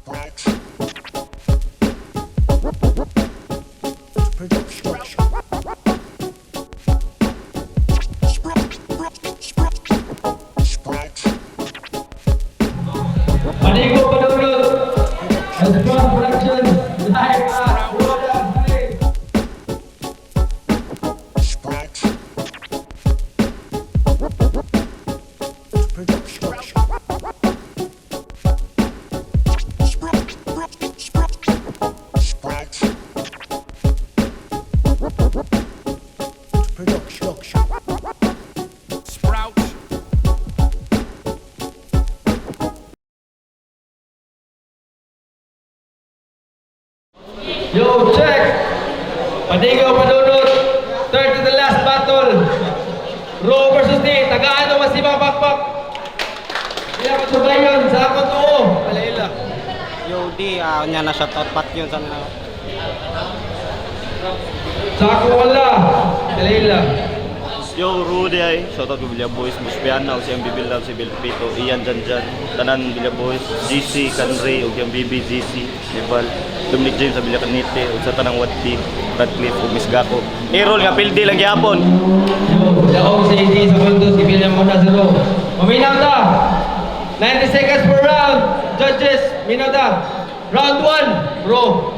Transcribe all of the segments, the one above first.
Manigo Padulot, Advance Production, live at Roda Play. Yo, check! Panigaw Padulot, third to the last battle. Ro versus D, tagaan o masibang bakbak. Hindi ako sabayon, sa ako to. Alaila. Yo, di, nya na shoutout pat yun sa nila. Sa ako wala. Alaila. Yo, Rudy ay, shoutout ko Bilya Boys, Buspiana, o siyang bibilaw si Bilpito, Ian Janjan, Tanan Bilya Boys, GC, Canray, o siyang BB, GC, Nebal, Dominic James sa Bilya Canite, o sa Tanang Wadti, Radcliffe, o Miss Gako. Erol nga, pildi lang yapon. Yo, daong si AD sa mundo, si William muna sa row. Maminaw ta! 90 seconds per round. Judges, minaw ta. Round 1, bro.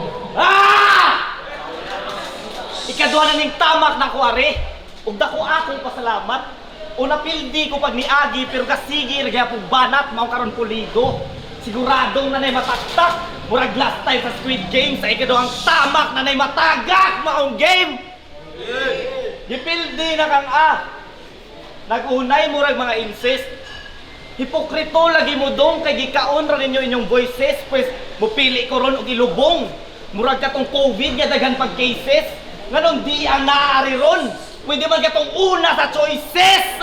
Ikaduha na ning tamak na kuwari. Ug dako akong pasalamat. Una pildi ko pag niagi pero kasigi nagyapong banat mao karon pulido. Siguradong nanay mataktak. Murag last time sa Squid Game sa ikaduhang tamak nanay matagak maong game. Gipildi na kang Nag-unay murag mga insist. Hipokrito lagi mo dong kay gikaon ra ninyo inyong voices pues mupili ko ron og ilubong. Murag katong COVID nga daghan pag cases. Nganon di ang naari ron. Pwede man katong una sa choices,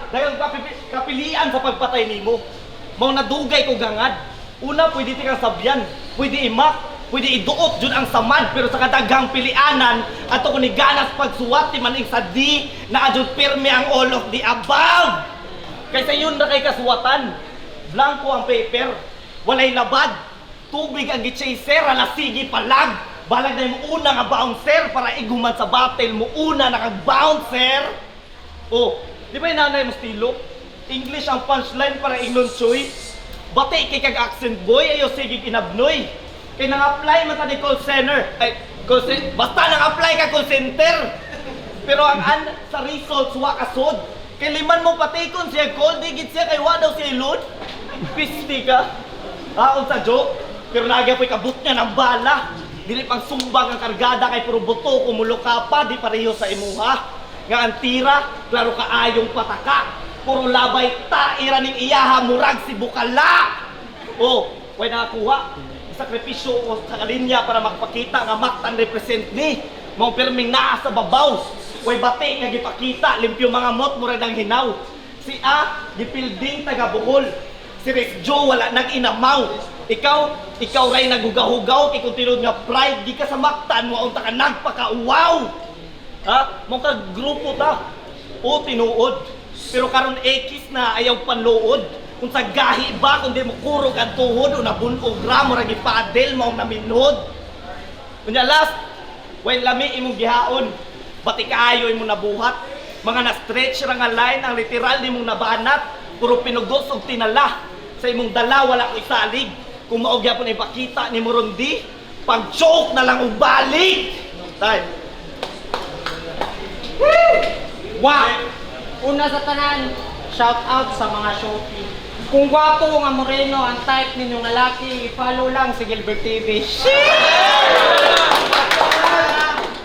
Dagang kapilian sa pagpatay nimo. Mao nadugay ko gangad. Una, pwede ti kang sabyan, pwede imak, pwede iduot jud ang samad, pero sa kadaghang pilianan, ato ko ni ganas pagsuwat ti maning sa di na adjud pirmi ang all of the above. Kaysa yun na kay kasuwatan, blanco ang paper, walay labad, tubig ang gichaser, alasigi palag. Balag na yung una nga bouncer para iguman sa battle mo una nakag-bouncer. Oh, di ba yung nanay mo stilo? English ang punchline para Englon choy. Bati kay kag accent boy ayo sige kinabnoy. Kay nang-apply man ta ni call center. Ay, basta nang-apply ka call center. Pero ang sa results wa kasod. Kay liman mo patikon siya call digit siya kay wa daw siya load. Pisti ka. Sa joke. Pero nagya po'y kabut niya ng bala. Dili pang sumbag ang kargada kay puro buto kumulo ka pa di pareho sa imuha. Nga ang tira, klaro kaayong pataka. Puro labay taira ning iyaha murag si bukala. Oh, way nakakuha. Sakripisyo ko sa kalinya para magpakita nga maktan represent ni. Mao perming naa sa babaw. Way bati nga gipakita limpyo mga mot murag nang hinaw. Si gipilding taga Bohol. Si Rex Joe wala nag-inamaw. Ikaw ray nagugahugaw kay kung tinod nga pride di ka sa maktan mo unta ka nagpaka-wow. Mo ka grupo ta. O tinuod. Pero karon X na ayaw panluod. Kung sa gahi ba kung di mo kurog ang tuhod o nabunog ra mo ra gipadel mo naminod. Unya last, when lami imong gihaon, bati kaayo imong nabuhat. Mga na-stretch ra nga line ang literal nimong nabanat, puro pinugos og tinala. Sa imong dala wala ko isalig. Kung mao gyapon ipakita ni Murundi, pag-choke na lang og balik. Time. Wow! Una sa tanan, shout out sa mga Shopee. Kung gwapo nga moreno ang type ninyong lalaki, i-follow lang si Gilbert TV.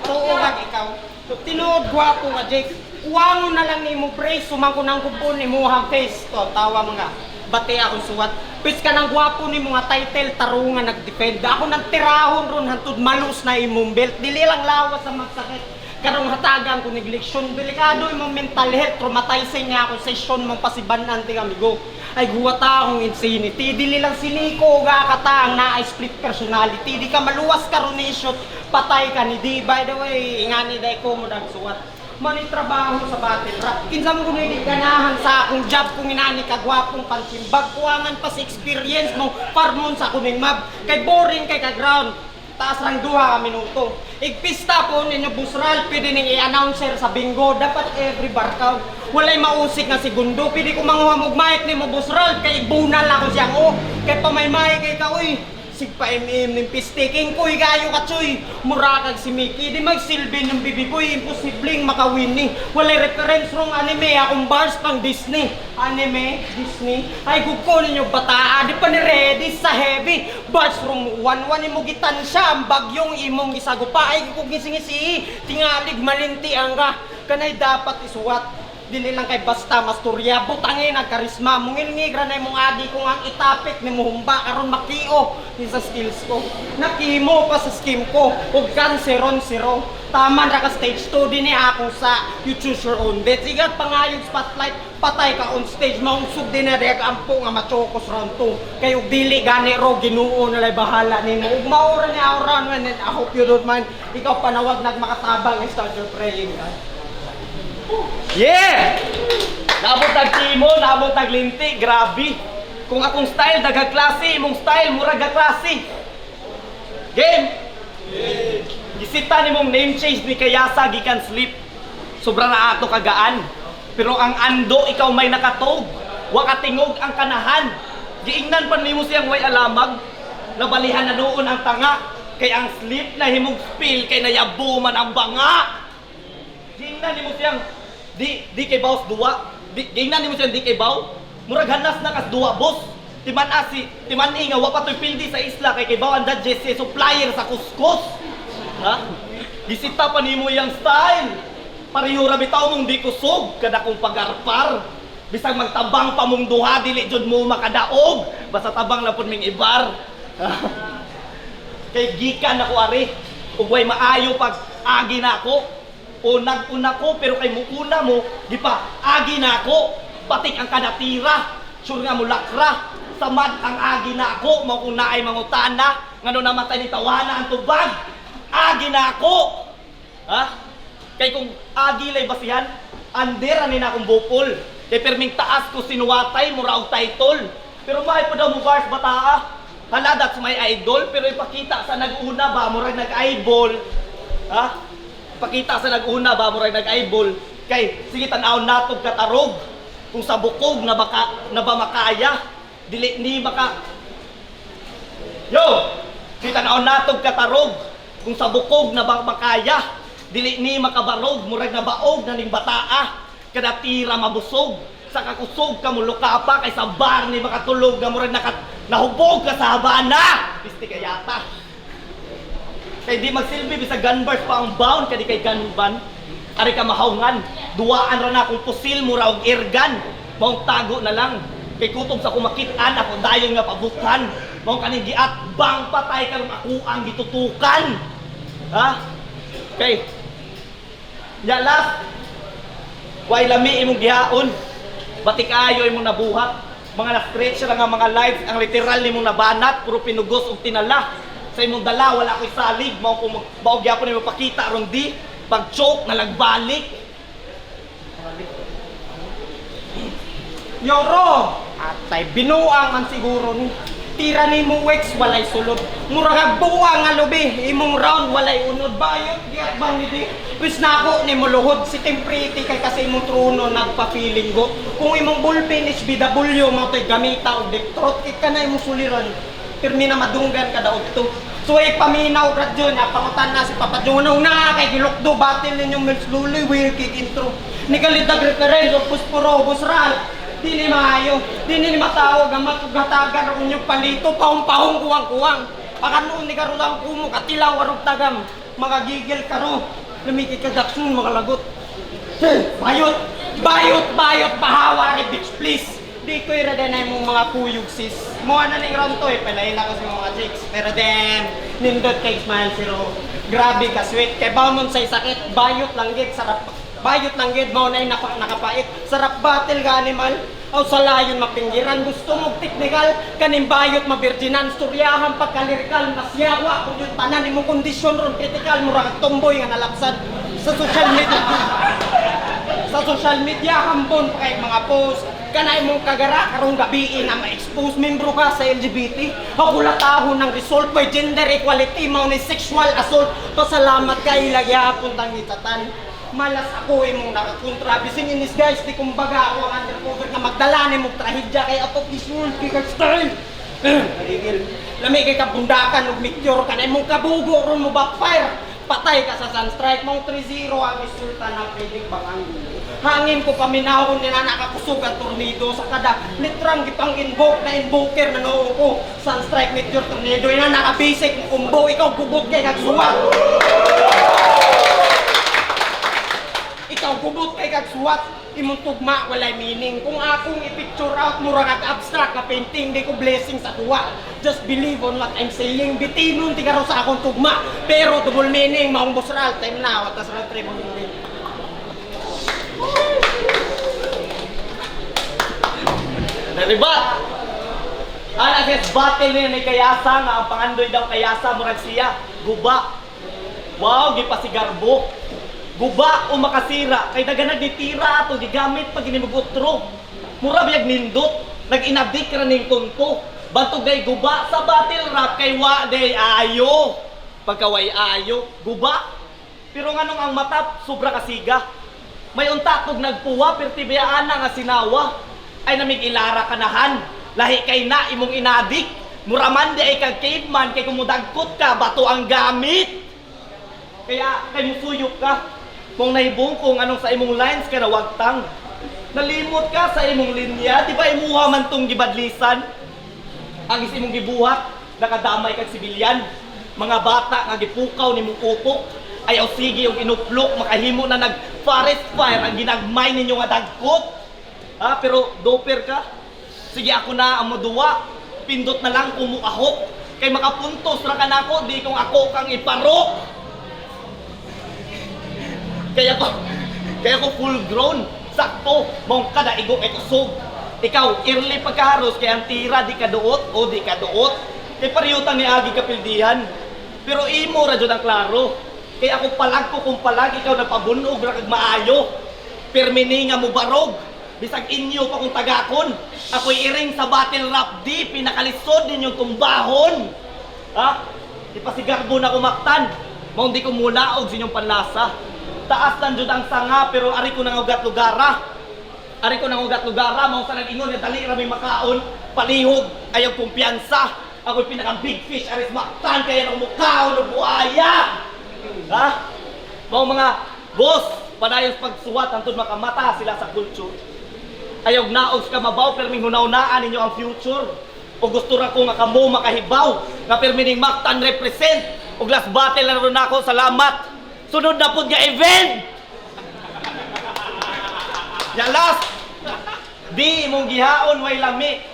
Tuo nga ikaw. Tinuod gwapo nga Jake. Kuwangon na lang ni mo brace, sumangko ng kupon ni mo hang face. To, tawa mga. Bati akong suwat. Pis ka ng gwapo ni mga title, tarungan nag-defend. Ako nang tirahon ron, hantod malus na imong belt. Dili lang lawas sa magsakit. Karong hatagan ko neglektion. Delikado imong mental health. Traumatizing nga ako session mong pasibanan ting amigo. Ay guwata akong insanity. Dili lang siniko ga kataang na split personality. Di ka maluwas karon ni shoot. Patay ka ni di. By the way, ingani day ko mo nagsuwat. mani trabaho sa battle rap. Kinsa mo kung hindi ganahan sa akong job kung inani kagwapong pansimbag, kuwangan pa sa experience mo, farmon sa kuning map. Kay boring kay ka-ground, taas rang 2 ka minuto. Igpista po ninyo busral, pwede ning i-announcer sa bingo, dapat every bar count. Walay mausik nga segundo, pwede ko manguhamog mic ni mo busral, kay bunal ako siyang kay pamay-may kay ka, uy. Sigpa nim pistiking ko'y gayo ka choy, murakag si Mickey, di magsilbi ng bibi ko'y imposibleng makawin ni. Walay reference rong anime, akong bars pang Disney. Anime, Disney, ay guko ninyo bataa, di pa ni ready sa heavy. Bars from 1-1 imo gitan siya, ang bagyong imong gisagupa, ay guko gisingisi, tingalig malinti ang ka, kanay dapat isuwat. Dili lang kay basta masturya, butangin ang karisma, mungilngig ra na imong adi kung ang itapik ni muhumba aron makio sa skills ko. Nakimo pa sa scheme ko, ug kanseron zero. Taman ra ka stage 2 dinhi ako sa you choose your own bet. Sigat pangayog spotlight, patay ka on stage, maungsog din na dek ampo nga machokos round 2. Kay ug dili gani ro Ginoo na lay bahala nimo. Ug maura ni aura when I hope you don't mind. Ikaw panawag nagmakatabang start your praying. Yeah! Naabot tag timo, naabot tag linti, grabe. Kung akong style daghang klase, imong style murag ga klase. Game. Gisita nimong name change ni Kayasa gikan sleep. Sobra na ato kagaan. Pero ang ando ikaw may nakatog. Wa katingog ang kanahan. Giingnan pa nimo siyang way alamag. Nabalihan na noon ang tanga. Kay ang sleep na himog spill kay nayabo man ang banga. Giingnan nimo siyang di kay bawas duwa. Giingnan nimo siyang di kay baw. Murag hanas na kas duwa boss. Timan nga wa pa toy pildi sa isla kay baw ang Jesse supplier sa kuskus. Ha? Gisita pa nimo yang style. Pareho ra bitaw mong di kusog kada kong pagarpar. Bisag magtabang pa mong duha dili jud mo makadaog. Basta tabang lang pud ming ibar. Kay gikan ako ari. Ug way maayo pag agi na ako. Una ko pero kay mukuna mo di pa agi na ako. Patik ang kanatira. Sure nga mo lakra. Samad ang agi na ako. Mao kung naay mangutana ngano namatay ni tawana ang tubag. Agi na ako. Ha? Kay kung agi lay basihan, under ani na akong bupol. Kay perming taas ko sinuwatay mura og title. Pero may pa daw mo bars bataa. Haladat sa may idol pero ipakita sa nag-una ba murag nag-eyeball. Ha? Pakita sa nag-una ba murag nag-eyeball kay sige tan-aw natog katarog kung sa bukog na ba makaya dili ni maka yo sige tan-aw natog katarog kung sa bukog na ba makaya dili ni makabarog murag na baog na ning bataa kada tira mabusog sa kakusog ka muluka pa kay sa bar ni makatulog nga murag nahubog ka sa habana pisti kayata. Kay di magsilbi bisag gunbars pa ang bound kadi kay gunban. Ari ka mahawngan. Duaan ra na akong pusil mura og airgun. Maong tago na lang. Kay kutob sa kumakit-an ako dayon nga pabukan. Maong kaning giat bang patay karon ako ang gitutukan. Ha? Kay yalas. Way lami imong gihaon. Batik ayo imong nabuhat. Mga na-stretch ra nga mga lives ang literal nimong nabanat puro pinugos og tinala. Sa imong dala wala ko'y salig mao kung baog gyapon nimo pakita rong di pag choke na nagbalik. Yoro! Atay binuang man siguro ni. Tira nimo wex walay sulod. Murag buang nga lubi, imong round walay unod bayot gyat bang ni wis nako nimo luhod si tempriti kay kasi imong trono nagpa-feeling go. Kung imong bullpen is BW mao toy gamita og deptrot kay kanay imong suliran. Pirmi na madunggan kada udto. So ay paminaw radyo na pangutan na si Papa Junaw na kay gilukdo batil ninyong Melsluli weird kick intro. Ni kalidag reference of Pusporo Busral. Dili maayo, dili ni matawag ang matugatagan ang inyong palito paong-paong kuwang-kuwang. Pakanoon ni karulang kumo katilaw arog tagam. Magagigil karo. Lumikit ka daksun mga lagot. Bayot pahawa ri bitch please. Di ko ira na yung mga puyog sis. Mua na ning round to palaila ko sa mga chicks. Pero then, nindot kay smile zero. Grabe ka sweet. Kay bawmon say sakit, bayot lang gid sarap. Bayot lang gid mao na nakapait. Sarap battle ga animal. Aw sa layon mapinggiran gusto mo technical kaning bayot mabirginan storyahan pagkalirikal masyawa kung yung tanan imong kondisyon ron critical mura kag tomboy nga nalapsad sa social media. Sa social media, hambon pa kay mga post. Kanay mong kagara, karong gabi na ma-expose membro ka sa LGBT. Hakulatahon ng result by gender equality, mao ni sexual assault. Pasalamat ka ilagyapon tang itatan. Malas ako imong nakakontra. Bising inis guys, di kumbaga ako ang undercover na magdala ni mong trahedya kay Apop this world, kikag style. Lami kay kabundakan ug meteor kanay mong kabugo ron mo backfire. Patay ka sa sunstrike mong 3-0 ang resulta ng pwedeng bangang. Hangin ko paminahon ni na nakakusog ang tornado sa kada litrang gipang invoke na invoker na noo ko. Sunstrike, meteor, tornado na nakabasic mo kumbo, ikaw gubot kay kagsuwat. Ikaw gubot kay kagsuwat. Imong tugma walay meaning. Kung akong i-picture out mura kag abstract na painting, di ko blessing sa tuwa. Just believe on what I'm saying. Bitinon ti karo sa akong tugma. Pero double meaning, maong busral time na watas ra tre mo meaning. Naribat! Ana guys, battle ni Kayasa nga ang pangandoy daw Kayasa murag siya guba. Wow, gipasigarbo. Guba o makasira kay daganag ni tira ato gigamit pag ginimugutro. Mura biyag nindot, nag-inadik ra ning tonto. Bantog day guba sa battle rap kay wa day ayo. Pagkaway ayo, guba. Pero nganong ang matap sobra kasiga. May untatog nagpuwa pertibiyaan na nga sinawa. Ay namig ilara kanahan. Lahi kay na imong inadik. Muraman di ay kag caveman kay kumudagkot ka bato ang gamit. Kaya kay musuyok ka. Mong naibong kung anong sa imong lines ka na wagtang. Nalimot ka sa imong linya, di ba imuha man tong gibadlisan? Ang is imong gibuhat, nakadamay kag sibilyan. Mga bata nga gipukaw ni mong utok, ayaw sige yung inuplok, makahimo na nag-forest fire ang ginagmay ninyo nga dagkot. Ha, pero doper ka? Sige ako na ang maduwa, pindot na lang kumuahok. Kay makapuntos ra ka nako, di kung ako kang iparok. Kaya ko full grown, sakto, mong kada igo ay kusog. Ikaw, early pagkaharos, kaya ang tira di kaduot o di kaduot. Kay pariyutan ni Agi kapildihan. Pero imo ra jud ang klaro. Kaya ako palag ko kung palag, ikaw napabunog ra kag maayo. Permini nga mo barog. Bisag inyo pa kung tagakon. Ako'y iring sa battle rap di, pinakalisod ninyong tumbahon. Ha? Ipasigarbo na kumaktan. Mong di ko mulaog sa inyong panlasa. Taas tan jud ang sanga pero ari ko nang ugat lugara. Ari ko nang ugat lugara mao sa nag-ingon nga dali ra may makaon, palihog ayaw kumpiyansa. Ako pinakang big fish ari maktan kaya nang mukaon og buaya. Ha? Mao mga boss, padayon pagsuwat antud makamata sila sa culture. Ayaw naog ka mabaw pero hunaw-naan ninyo ang future. O gusto ra ko nga kamo makahibaw nga permining maktan represent og last battle na ron ako, salamat. Sunod na po nga event! Ya last! Di imong gihaon way lami.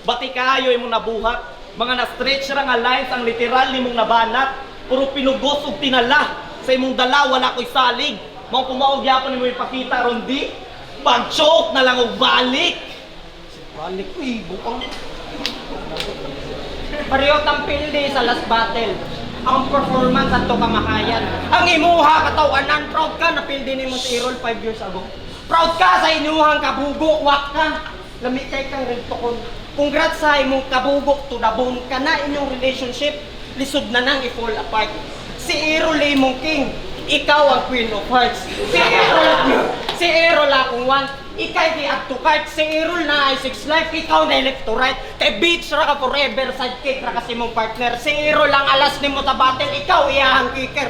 Bati kayo imong nabuhat. Mga na-stretch ra nga lines ang literal nimong nabanat. Puro pinugos ug tinala. Sa imong dala wala ko'y salig. Mao kumaog gyapon nimo ipakita ron di. Pag-choke na lang og balik. Balik ko ibukang. Pareho tampil di sa last battle. Ang performance ato kamakayan. Ang imuha katawanan, proud ka na pildi nimo si Errol 5 years ago. Proud ka sa inuhang kabugo, wak ka. Lami kay kang rintukon. Congrats sa imong kabugo, to the bone ka na inyong relationship. Lisod na nang i-fall apart. Si Errol imong king, ikaw ang queen of hearts. Si Errol akong one. Ikay di add to cart, si Errol na ay 6 life, ikaw na left to right. Kay beach ra ka forever, sidekick ra kasi mong partner. Si Errol ang alas ni mo sa battle, ikaw iyahang kicker.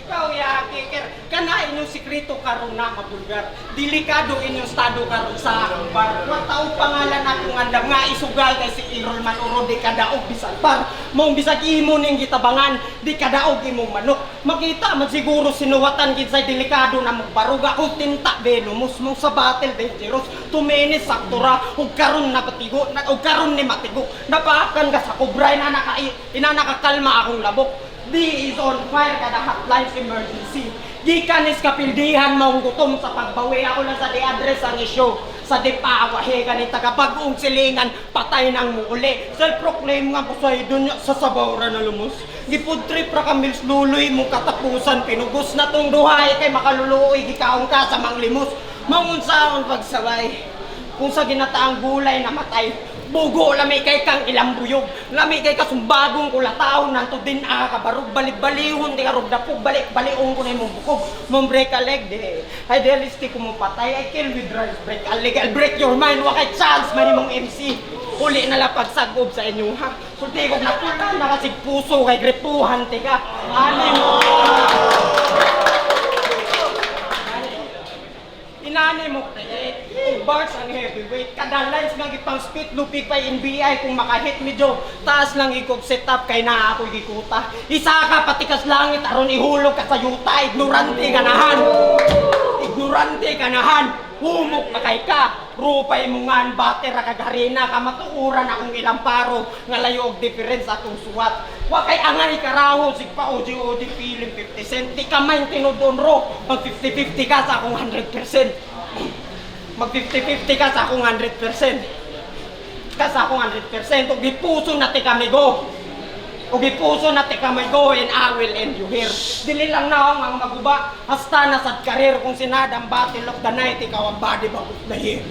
Ikaw iyahang kicker. Kana inyong sikreto karon na mabulgar. Delikado inyong estado karon sa akong bar. Mataong pangalan akong andam nga isugal kay si Errol man uro di kadaog bisan par. Mong bisag imo ning gitabangan, di kadaog imong manok. Makita man siguro sinuwatan gid say delikado na magbaruga kung tinta venomous mong sa battle dangerous. 2 minutes sakto ra ug karon na patigo, ug karon ni matigo. Napaakan ka sa kubray na nakakalma akong labok. D is on fire kada hotlines emergency. Gikan is kapildihan mong gutom sa pagbawi. Ako lang sa di-address ang isyo. Sa dipawahe ka ni taga-bagong silingan, patay ng muli. Self-proclaim nga po sa idon sa sabawra na lumos. Gipod trip ra kamils luloy mong katapusan, pinugos na tong duhay kay makaluluoy, gikaong ka sa manglimos. Mangunsaon pagsaway, kung sa ginataang gulay na matay, bugo lami kay kang ilang buyog, lami kay kasumbagong kulataon nanto din kabarog balik-balihon di karog dapog balik-baliong ko na imong bukog mong break a leg di idealistic ko mong patay I kill with drugs break a leg I'll break your mind wakay chance man imong MC uli na lang pagsagob sa inyo ha sulti ko napulan nakasig puso kay gripuhan ti ka ani mo inani mo kung bars ang heavyweight, kada lines nga ipang spit lupig pa NBI kung makahit medyo taas lang ikog setup kay na ako'y gikuta. Isa ka patikas langit aron ihulog ka sa yuta, ignorante ganahan. Ignorante ganahan. Humok na kay ka. Rupay mo nga batera kagarina ka matuuran akong ilang paro nga layo og difference akong suwat. Wa kay angay karaho sig pa OG feeling 50 cent. Di ka man tinudon ro. Mag 50-50 ka sa akong 100%. Mag 50-50 ka sa akong 100%. Ka sa akong 100%. O gipuso na ti kami go. O gipuso na ti kami go and I will end you here. Dili lang na ang maguba. Hasta na sad karir kung sinadang battle of the night. Ikaw ang body bag of the year.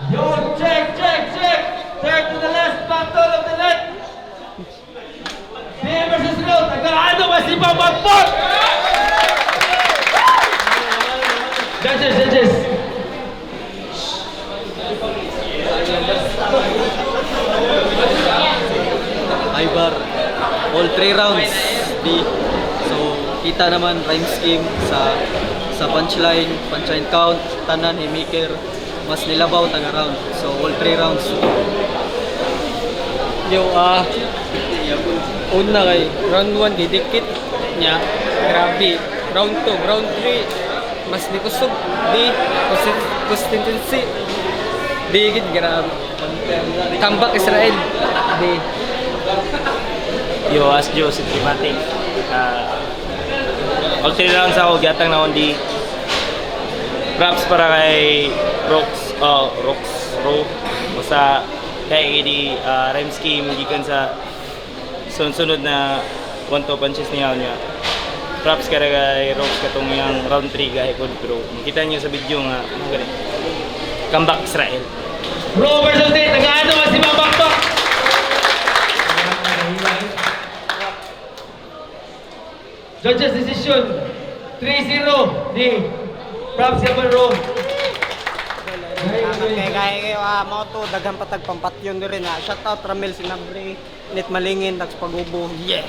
Yo, check! Third to the last battle of the night! Beer versus Real, taga-ano masibang magpot! Judges! Ibar, all 3 rounds. So, kita naman rhyme scheme sa punchline count, tanan, himiker, mas nilabaw taga round. So, all 3 rounds. Una kay round 1 gidikit niya, grabe. Round 2, round 3 mas nikusog, di consistency. Di gid grabe. Comeback Israel. Di Yo, as Joe, si Timate. All 3 rounds ako, gyatang na di. Props para kay Rox, basta kay di rhyme scheme, gikan sa sunod na 1-2 punches niya. Props ka kay Rox katong yung round 3 gaya ko, pero makita niyo sa video nga, comeback Israel. Raw versus Day, taga-ano masibang magpot! Judges decision 3-0 di Props Yaman Raw. Kay mo to daghang patag pampatyon diri na. Shout out Ramil Sinabre, Nit Malingin tags pagubo. Yeah.